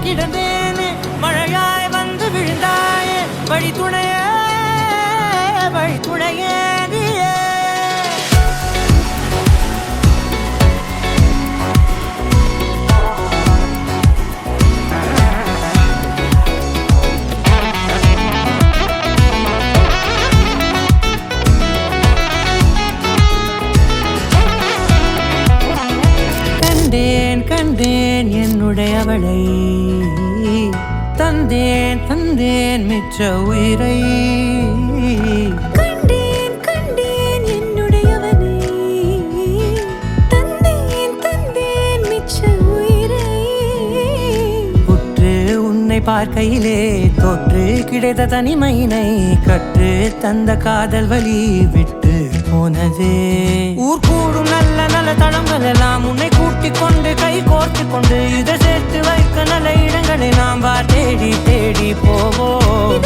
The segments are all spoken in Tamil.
கிடந்தேனே மழையாய் வந்து விழுந்தாயே வழி துணையே நீயே கண்டேன் என்னுடையவளை தந்தேன் மிச்ச உயிரை கண்டேன் என்னுடையவனை தந்தேன் மிச்ச உயிரை உற்று உன்னை பார்க்கையிலே தொற்று கிடைத்த தனிமையினை கற்று தந்த காதல் வழி விட்டு போனதே ஊர் கூடும் நல்ல நல்ல தளங்கள் எல்லாம் உன்னை கூட்டிக் கொண்டு கை கோர்த்து கொண்டு இதை சேர்த்து வைக்க நல்ல இடங்களை நாம் வா தேடி தேடி போவோம்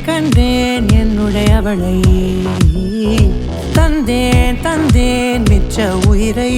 கண்டேன் என்னுடையவளை தந்தேன் மிச்ச உயிரை